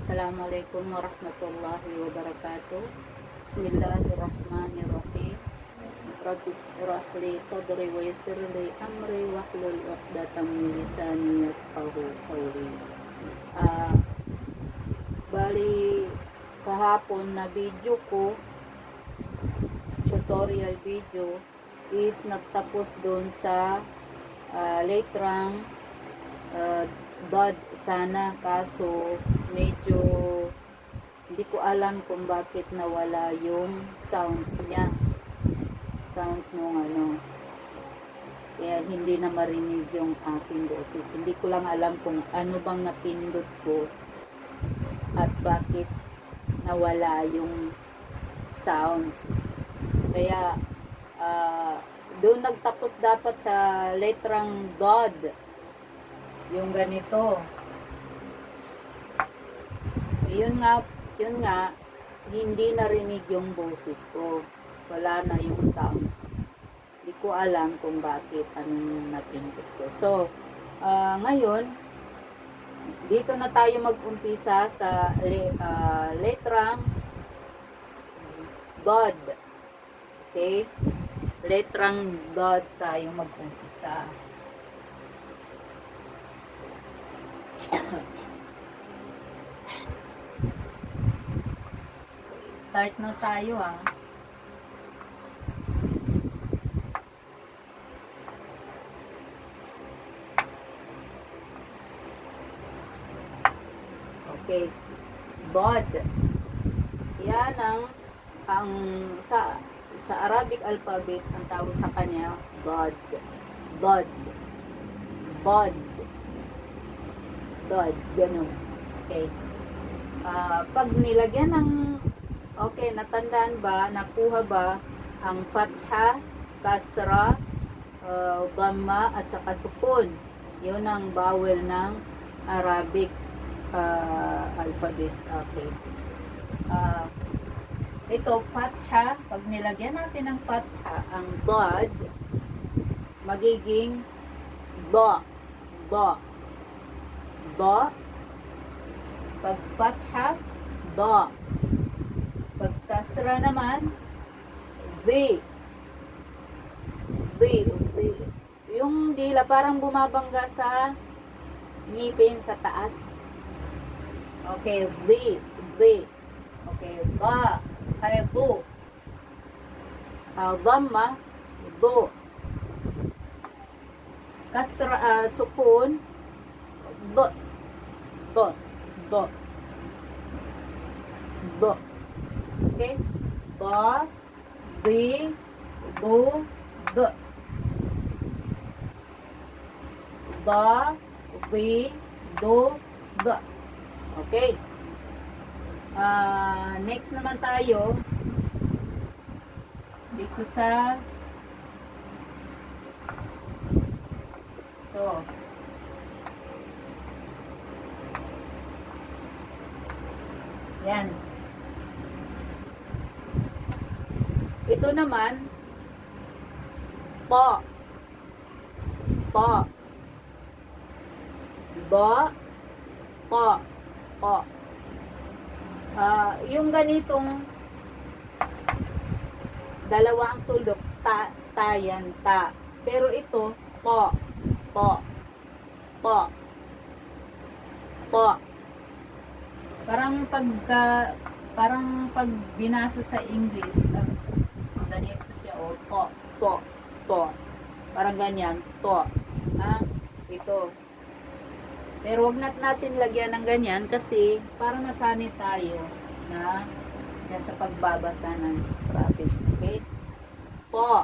Assalamualaikum warahmatullahi wabarakatuh. Bismillahirrahmanirrahim. Rabbi shrah li sadri wa yassir li amri wahlul 'uqdatam min lisani yafqahu qawli. Ah, bali kahapon na video ko, tutorial video is nagtapos doon sa letrang dod sana, kaso medyo hindi ko alam kung bakit nawala yung sounds niya, sounds nung kaya hindi na marinig yung aking boses. Hindi ko lang alam kung ano bang napindot ko at bakit nawala yung sounds. Kaya doon nagtapos dapat sa letrang dod, yung ganito. Yun nga, hindi narinig yung boses ko. Wala na yung sounds. Hindi ko alam kung bakit, anong napindot ko. So, ngayon, dito na tayo mag-umpisa sa letrang dod. Okay? Letrang dod tayo mag-umpisa. Start na tayo Okay. Dod. Yan ang sa Arabic alphabet, ang tawag sa kanya dod. Dod. Bod. Dod. Ganun. Okay. Pag nilagyan ng natandaan ba, nakuha ba ang fatha, kasra, dhamma at saka sukun? Yun ang bawel ng Arabic alphabet. Okay. Ito, fatha, pag nilagyan natin ng fatha, ang dod, magiging do. Do. Do. Pag fatha, do. Pag kasra naman, di. Di. Yung dila parang bumabangga sa ngipin sa taas. Okay, di. Okay, ba. Ay, do. Dhamma, do. Kasra, sukun, do. Do. Do. Do. Okay? Ba, di, do, do. Ba, di, do, do. Okay? Next naman tayo dito sa ito. Yan. Ito naman, to. To. Do. To. To. Yung ganitong dalawa ang tuldok, tayan, ta. Pero ito, to. To. To. To. Parang pag binasa sa English, ganito siya, to. Parang ganyan, to. Ito. Pero wag natin lagyan ng ganyan kasi para masanay tayo na sa pagbabasa ng graphic. Okay? To.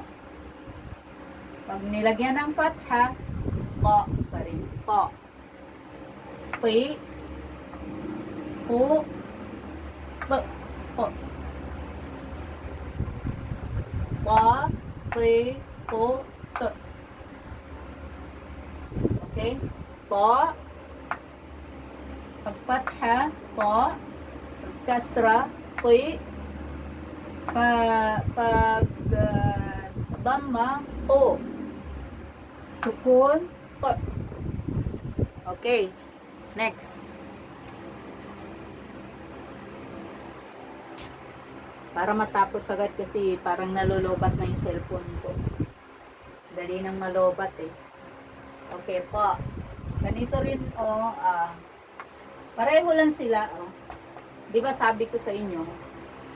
Pag nilagyan ng fatha, to pa rin. To. Pi. Po. To. To. Pa. Pi. Po. To. Okay? To. Pag fatha, to. Pag kasra, pi. Pag dhamma, to. Sukun, to. Okay. Next. Para matapos agad kasi parang nalolobat na yung cellphone ko. Dali nang malobat eh. Okay po. Ganito rin pareho lang sila Di ba sabi ko sa inyo,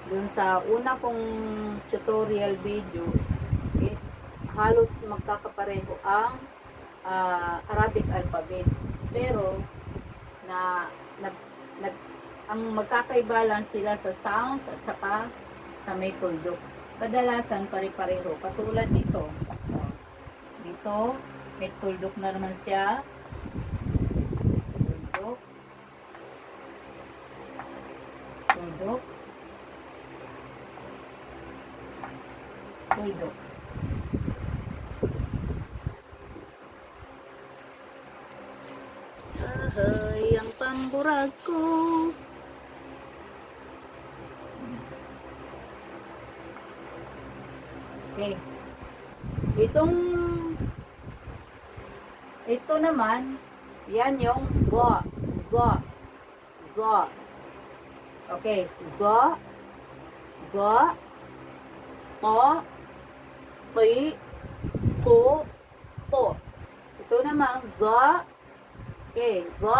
dun sa una kong tutorial video is halos magkakapareho ang Arabic alphabet. Pero na ang magkakaiba lang sila sa sounds at saka sa may tuldok. Kadalasan pare-pareho. Katulad nito. Dito, may tuldok na naman siya. Tuldok. Tuldok. Tuldok. Ahay, ang pamburag ko. Okay. Ito naman, yan yung zo. Zo. Zo. Okay. Zo. Zo. To. Ti. To. To. Ito naman, zo. Okay. Zo.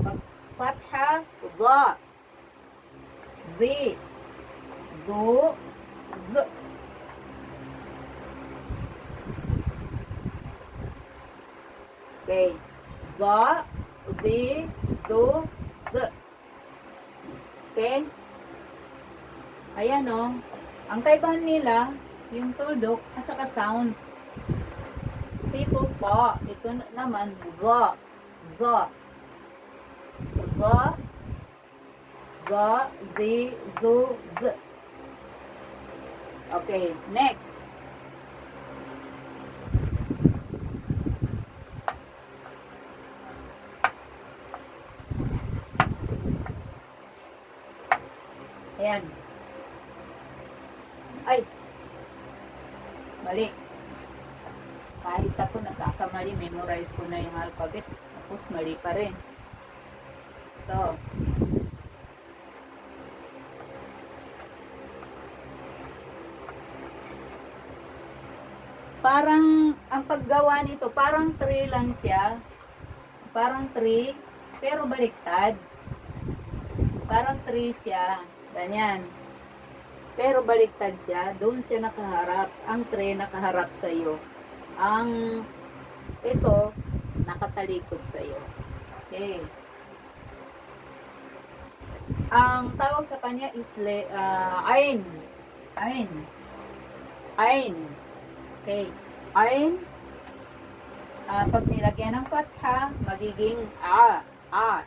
Pag fatha, zo. Zi. Zo. Z. Okay. Za, zi, zo, z. Okay? Ayan o. Ang kaibahan nila, yung tuldok at saka sounds. Sito pa. Ito naman, za. Za. Za. Za, zi, zo, z. Okay. Next. Ayan. Ay. Mali. Kahit ako nagkakamali, memorize ko na yung alphabet. Tapos mali pa rin. Ito. Parang, ang paggawa nito, parang tree lang siya. Parang tree, pero baliktad. Parang tree siya. Ganyan. Pero baliktad siya. Doon siya nakaharap. Ang tray nakaharap sa iyo. Ang ito nakatalikod sa iyo. Okay. Ang tawag sa kanya is ain. Ain. Ain. Okay. Ain. Pag nilagyan ng fatha, magiging a. A.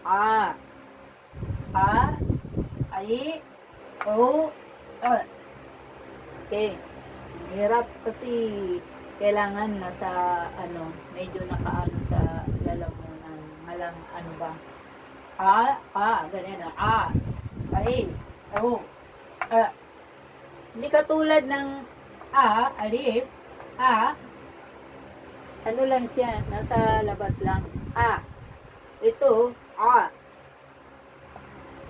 A. A. Ay, o, okay. Hirap kasi kailangan nasa medyo nakaano sa lalamunan. Malang ano ba? Ganyan na. Ay, o, hindi katulad ng alif, ano lang siya, nasa labas lang. Ito,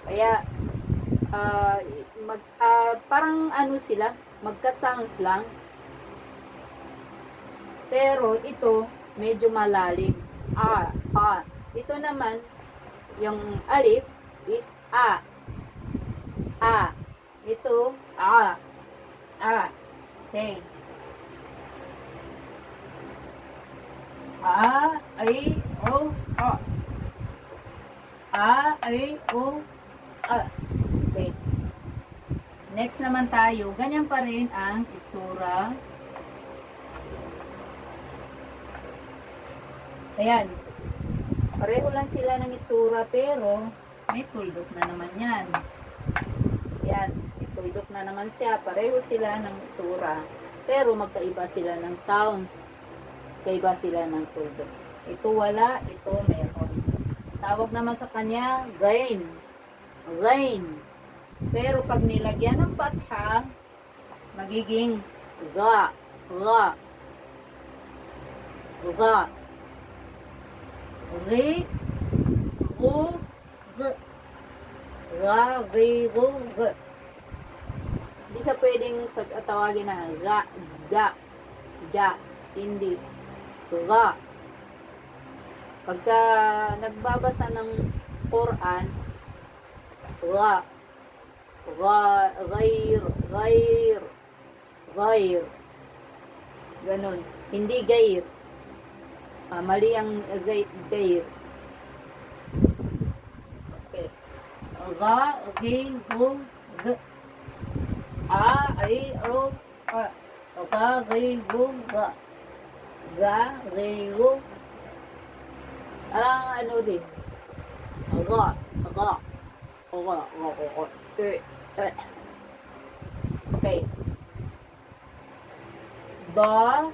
Kaya, parang ano sila, magka-sounds lang. Pero ito, medyo malalim. Ito naman, yung alif is a. Ito, Okay. Ay, o, ay, o, Okay. Next naman tayo, ganyan pa rin ang itsura. Ayan. Pareho lang sila ng itsura pero may tuldok na naman yan. Ayan. May tuldok na naman siya. Pareho sila ng itsura. Pero magkaiba sila ng sounds. Magkaiba sila ng tuldok. Ito wala, ito meron. Tawag naman sa kanya, rain. Rain. Pero pag nilagyan ng fatha, magiging ga. Ri, ru, g. Ra, ri, ru, g. Hindi siya pwedeng tawagin na ga, hindi. Ga. Pagka nagbabasa ng Quran, ga, ghair, ganon. Hindi gair. Mali ang gair. Okay. Ga, gin, gu, g. Ai, ro, ga, ghi, gu, ga. Ga, ghi, gu. Parang ano din. Ga, ga. Okay. Da,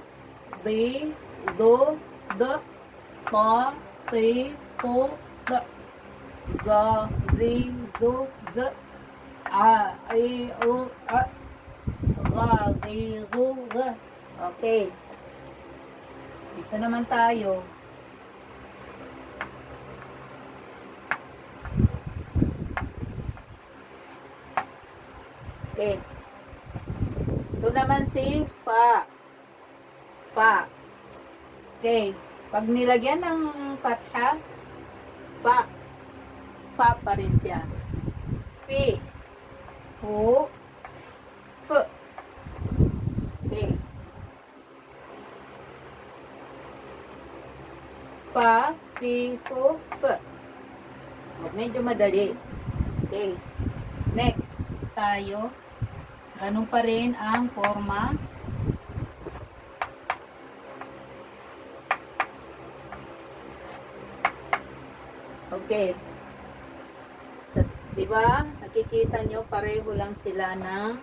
di, do, da, ta, ti, po, da. Za, zi, do, z. Ai, o, ga, gi, gu, ga. Okay. Dito naman tayo. Okay. Ito naman si fa. Fa. Okay. Pag nilagyan ng fatha, fa. Fa pa rin siya. Fi. Fu. F. Okay. Fa, fi, fu, f. Medyo madali. Okay. Next tayo. Ganun pa rin ang forma. Okay. So, diba? Nakikita nyo, pareho lang sila ng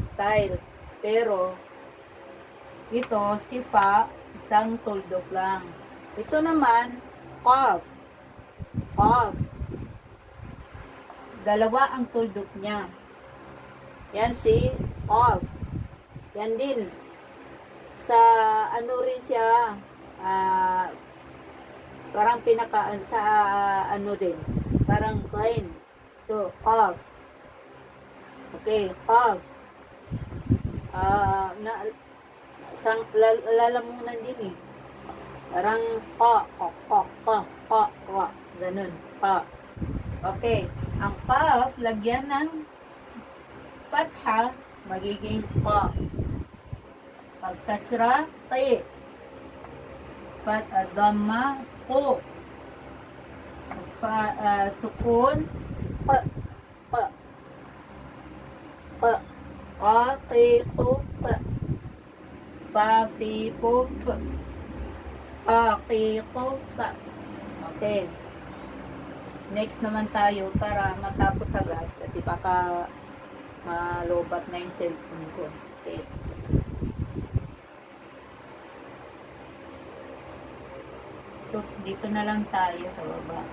style. Pero, ito, si fa, isang tuldok lang. Ito naman, qaf. Qaf. Dalawa ang tuldok niya. Yan si qaf. Yan din. Sa ano rin siya, parang sa ano din, parang kain. Ito, qaf. Okay, qaf. Lalamunan din eh. Parang qa, ganun, qa. Okay. Ang qaf, lagyan ng fatha, magiging qa. Pagkasra, ti. Dhamma, qu. Sukun, qa. Qa, qi, qu, qa. Fa, fi, fu, f. Qa, qi, qu, qa. Okay. Next naman tayo para matapos agad kasi baka malobat na yung cellphone ko. Okay. Dito na lang tayo sa baba.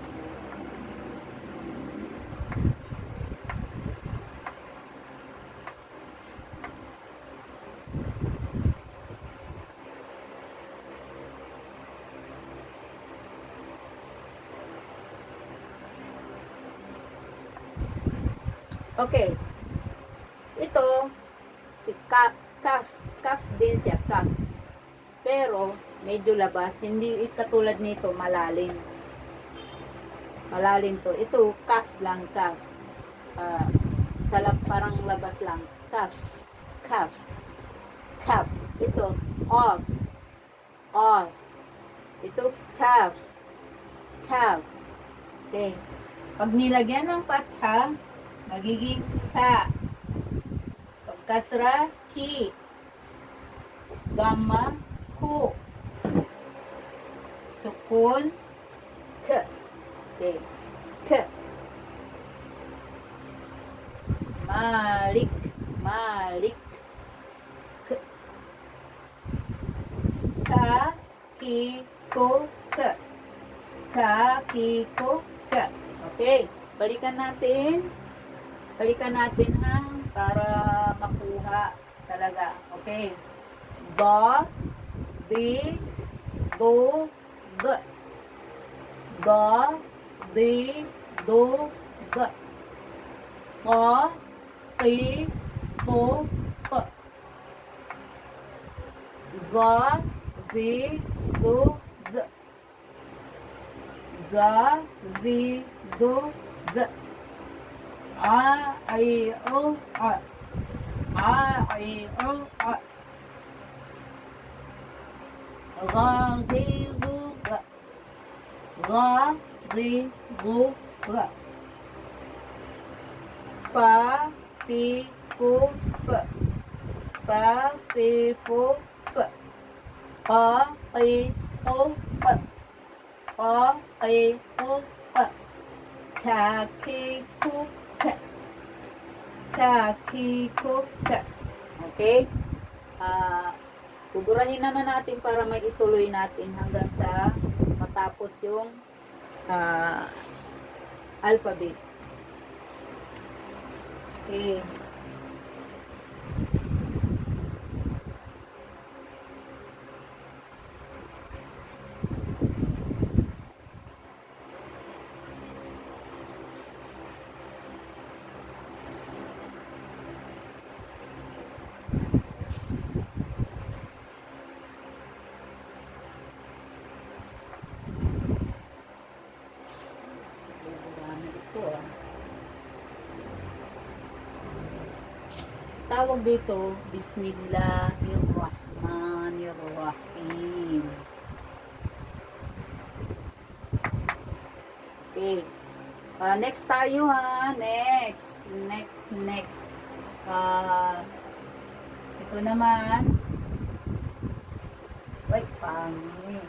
Okay. Ito, si kaf din siya, kaf. Pero, medyo labas. Hindi katulad nito, malalim. Malalim to. Ito, kaf lang, kaf. Parang labas lang. Kaf. Kaf. Kaf. Ito, off. Off. Ito, kaf. Kaf. Okay. Pag nilagyan ng patha, magiging ka. Pagkasra, ki. Dhamma, ku. Sukun, k. Okay. K. Malik. Malik. K. Ka, ki, ko, k. Ka, ki, ko, k. Okay. Balikan natin ha, para makuha talaga. Okay. Ba, di, do, g. Ga, di, do, g. Qa, qi, qu, q. Za, zi, zu, z. Za, zi, zu, z. A, I, O, A. A, I, O, A. Ga, gi, gu, ga. Ga, gi, gu, ga. Fa, fi, fu, f. Fa, fi, fu, f. Qa, qi, qu, q. Qa, qi, qu, q. Ka, ki, ku, ka. Ka, ki, ku, ka. Okay? Buburahin naman natin para may ituloy natin hanggang sa matapos yung alphabet. Okay. Tawag dito, Bismillahirrahmanirrahim. Okay. Next tayo ha. Next. Ito naman. Wait, pangit.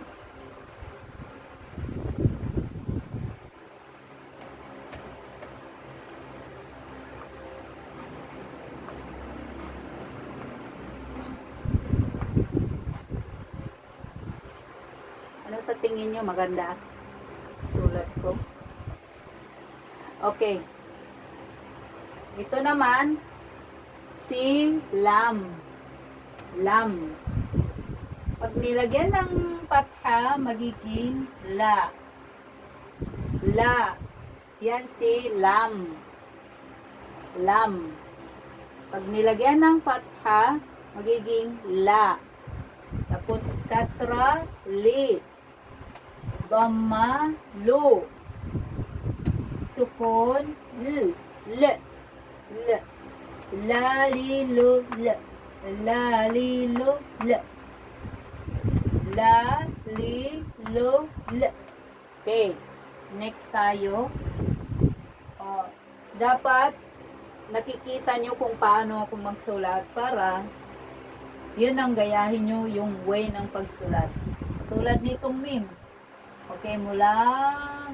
Ano sa tingin nyo maganda? Sulat ko. Okay. Ito naman, si lam. Lam. Pag nilagyan ng patha, magiging la. La. Yan si lam. Lam. Pag nilagyan ng fatha, magiging la. Tapos kasra, li. Dhamma, lu. Sukun, l. L. L. La, li, lu, l. La, li, lu, l. La, li, lu, l. Okay. Next tayo. Dapat nakikita nyo kung paano ako magsulat para yun ang gayahin nyo yung way ng pagsulat. Tulad nitong meme. Okay, mula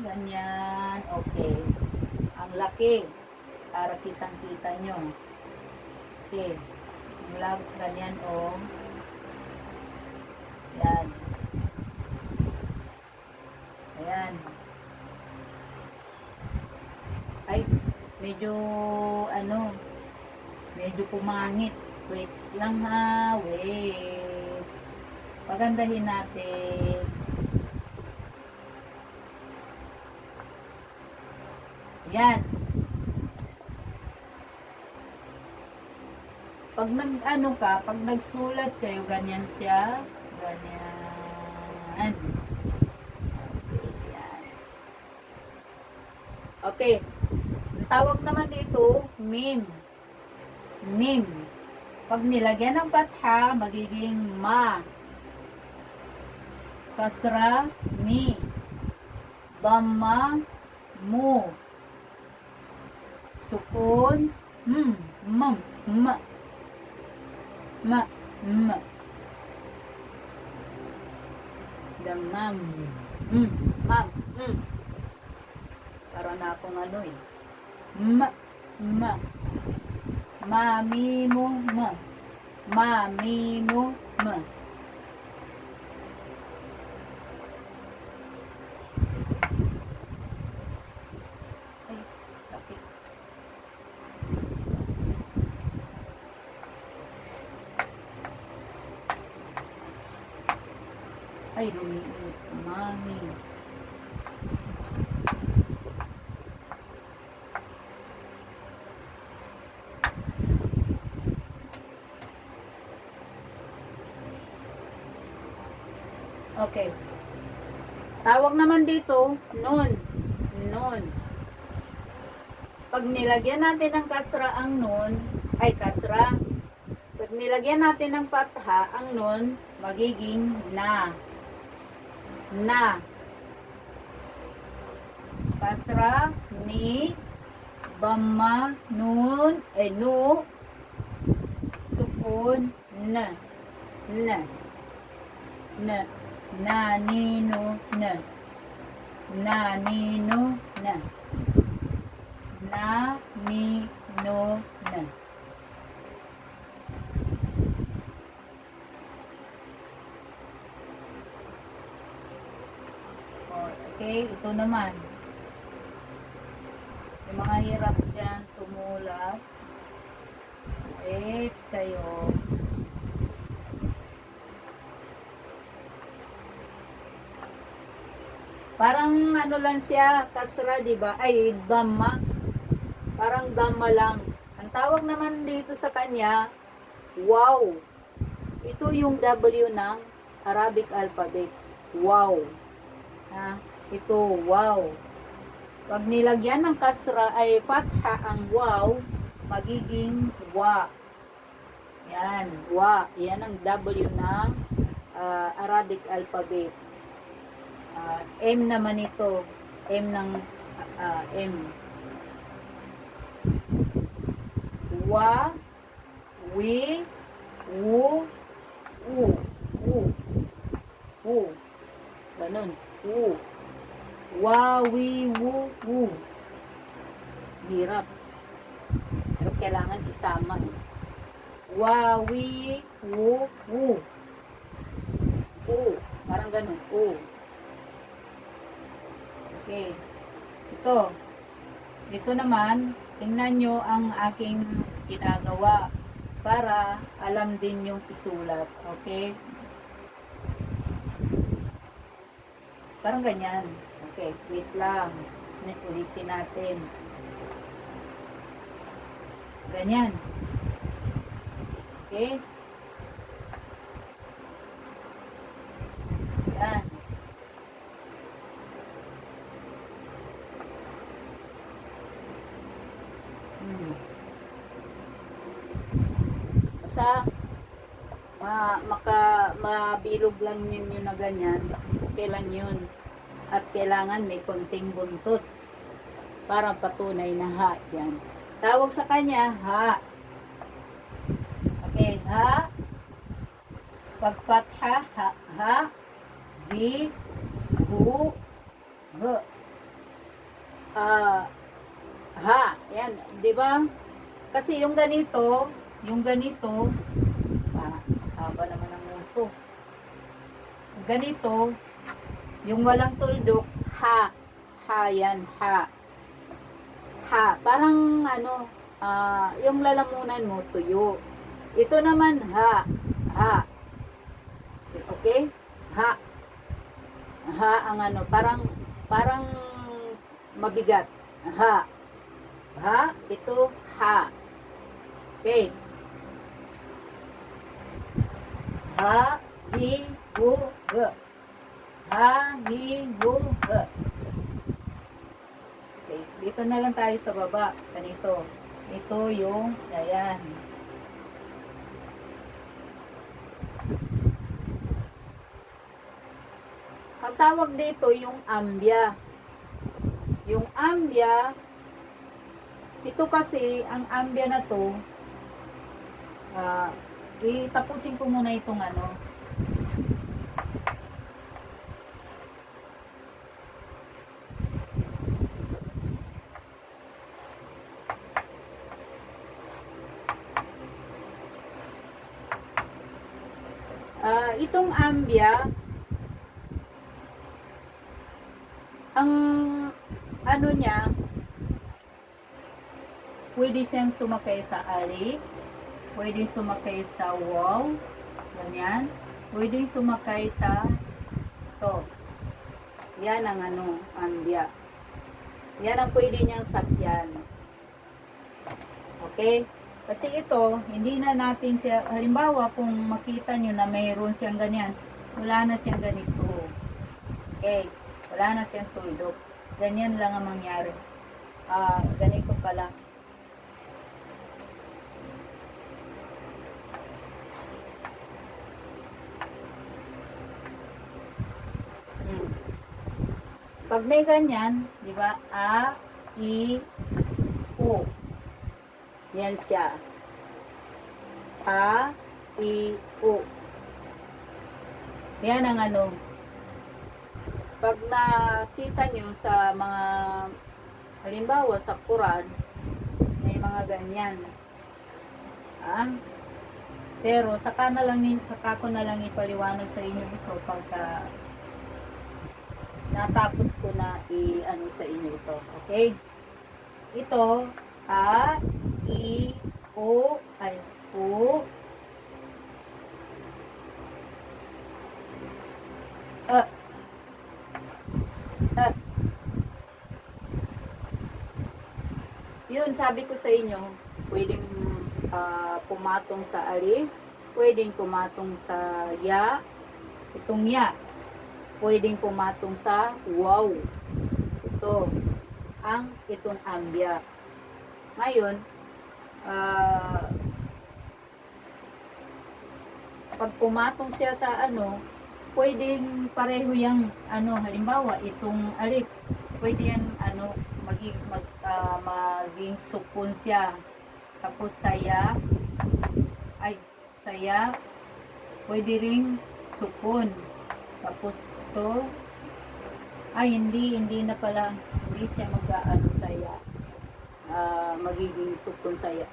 ganyan. Okay. Ang laki. Para kitang-kita nyo. Okay. Mula ganyan o. Yan. Ayan. Ay, medyo medyo pumangit. Wait lang ha. Wait. Pagandahin natin. Yan. Pag pag nagsulat kayo, ganyan siya. Ganyan. Okay. Ang tawag naman dito, meme. Meme. Pag nilagyan ng patha, magiging ma. Kasra, mi. Dhamma, mu. Sukun, ma. Damam. Mam. Para na akong ma. Mami mo, ma. Mami mo, ma. Ay, laki. Ay, lumiit. Mami. Okay. Tawag naman dito, nun. Nun. Pag nilagyan natin ng kasra ang nun, ay kasra. Pag nilagyan natin ng patha ang nun, magiging na. Na. Kasra, ni, bama, nun, nu, sukun, na. Na. Na. Na, ni, no, na. Na, ni, no, na. Na, ni, no, na. Okay, ito naman. Yung mga hirap dyan, sumulat. Wait kayo. Parang ano lang siya, kasra, di ba? Ay, dhamma. Parang dhamma lang. Ang tawag naman dito sa kanya, wow. Ito yung W ng Arabic alphabet. Wow. Ha? Ito, wow. Pag nilagyan ng kasra ay fatha ang wow, magiging wa. Yan, wa. Yan ang W ng Arabic alphabet. M naman ito. M ng M. Wa, wi, wu, u, u, u. Ganun. U. Wa, wi, wu, wu. Hirap. Pero kailangan isama eh. Wa, wi, wu, wu. U. Parang ganun. U. Okay. Ito. Ito naman, tingnan nyo ang aking ginagawa para alam din yung isulat. Okay? Parang ganyan. Okay, wait lang. Ulitin natin. Ganyan. Okay? Yan. Basta mabilog lang ninyo na ganyan, okay lang yun. At kailangan may konting buntot para patunay na ha. Yan. Tawag sa kanya, ha. Okay, ha. Pagpatha, ha, ha. Di, hu, he. Ha. Yan, di ba? Kasi yung ganito, haba naman ang uso. Ganito, yung walang tuldok, ha. Ha yan, ha. Ha. Parang ano, yung lalamunan mo, tuyo. Ito naman, ha. Ha. Okay? Ha. Ha ang ano, parang mabigat. Ha. Ha. Ito, ha. Okay. Ha, hi, hu, he. Ha, hi, hu, he. Okay. Dito na lang tayo sa baba. Ganito. Ito yung, ayan. Ang tawag dito yung ambya. Yung ambya, ito kasi, ang ambya na to, itapusin ko muna itong ano. Itong ambya, ang ano niya, pwede siyang sumakay sa alif, pwede sumakay sa waw, ganyan, pwede sumakay sa to. Yan ang ano, ambya. Yan ang pwede niyang sakyan. Okay? Kasi ito, hindi na natin siya, halimbawa kung makita nyo na mayroon siyang ganyan, wala na siyang ganito. Okay, wala na siyang tuldok. Ganyan lang ang mangyari. Ganito pala. Pag may ganyan, di ba? A, I, O. Yan siya. A, I, O. Yan ang ano. Pag nakita nyo sa mga, halimbawa sa Quran, may mga ganyan. Pero saka ko na lang ipaliwanag sa inyo ito pagka natapos ko na i-ano sa inyo ito. Okay? Ito, A, I, O, ay, O, Yun, sabi ko sa inyo, pwedeng pumatong sa alif, pwedeng pumatong sa ya, itong ya, pwedeng pumatong sa wow. Ito, itong ambya. Ngayon, pag pumatong siya sa ano, pwedeng pareho yung ano, halimbawa, itong alif, pwede yan ano, maging sukun siya. Tapos saya, pwede ring sukun. Tapos ito, hindi na pala, hindi siya mag-ano saya. Magiging sukun saya.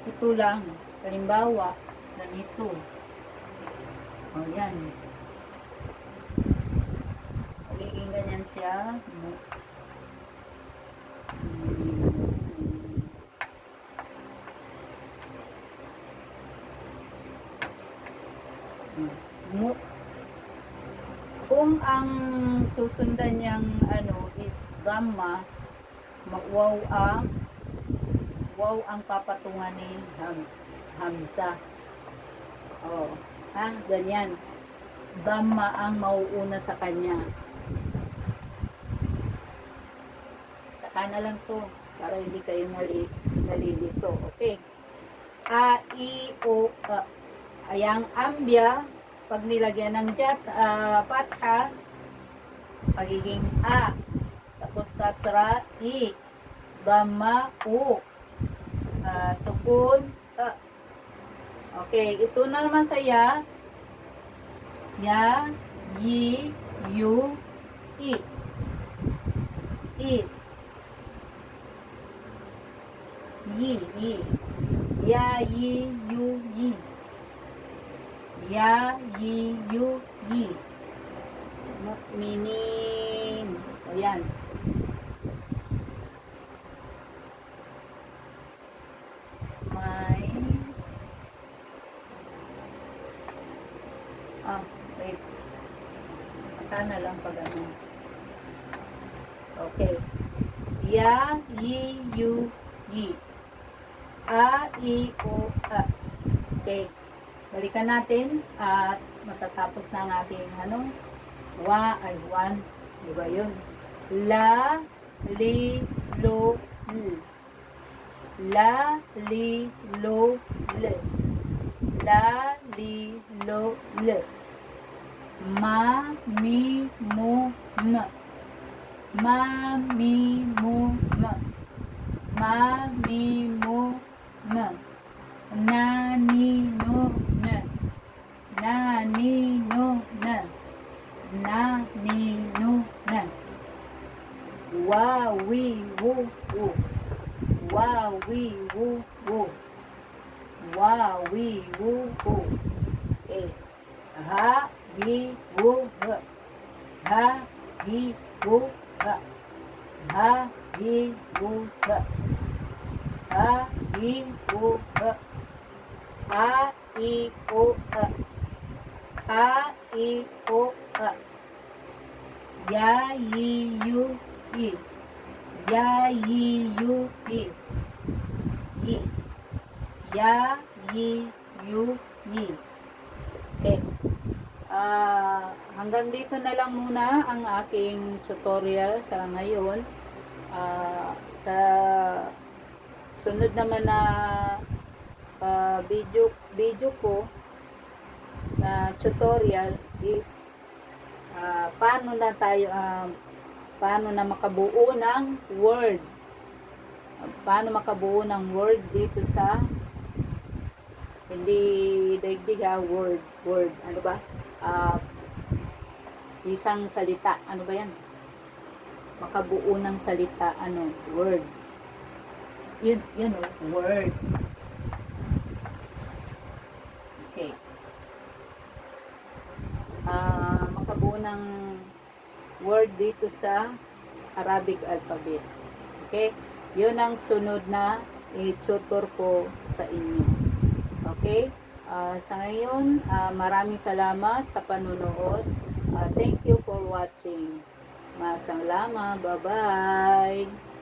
Ito lang, halimbawa, ganito. Yan. Magiging ganyan siya. Kung ang susundan niyang ano is Dhamma, wow ang papatungan ni Hamza. Ganyan. Dhamma ang mauuna sa kanya. Saka na lang to para hindi kayo nalilito. Okay. A, I, O, ayang ambya, pag nilagyan ng fatha, pagiging A. Tapos kasra, I. Dhamma, U. Sukun, Okay, ito na naman sa ya. Ya, yi, yu, i. I. Yi. Ya, yi, yu, yi. Ya, yi, yu, yi. Mukminin. Ayan. Wait. Saka na lang pag ano. Okay. Ya, yi, yu, yi. A, I, O, A. Okay. Balikan natin at matatapos na ang ating ano. Wa ay one. Diba yun? La, li, lo, l. La, li, lo, l. La, li, lo, l. Ma, mi, mo, m. Ma, mi, mo, m. Ma, mi, mo, m. Na, ni, no, n. Na, ni, no, n. Na, ni, no, n. Wa, wi, wo, wo. Wa, wi, wo, wo. Wa, wi, wo, wo. Okay. Ha, hi, wo, ha. Ha, hi, wo, ha. Ha, hi, wo, ha. Ha, hi, wo, ha. A, I, O, A. A, I, O, A. Ya, yi, yu, i. Ya, yi, yu, i. I. Ya, yi, yu, yi. Okay. Hanggang dito na lang muna ang aking tutorial sa ngayon. Sa sunod naman na video ko na tutorial is paano na makabuo ng word. Paano makabuo ng word dito sa hindi daigdig word. Ano ba? Isang salita. Ano ba yan? Makabuo ng salita. Word. Yun word. Okay. Makabuo ng word dito sa Arabic alphabet. Okay? Yun ang sunod na i-tutor ko sa inyo. Okay? Sa ngayon, maraming salamat sa panunood. Thank you for watching. Masalama. Bye-bye.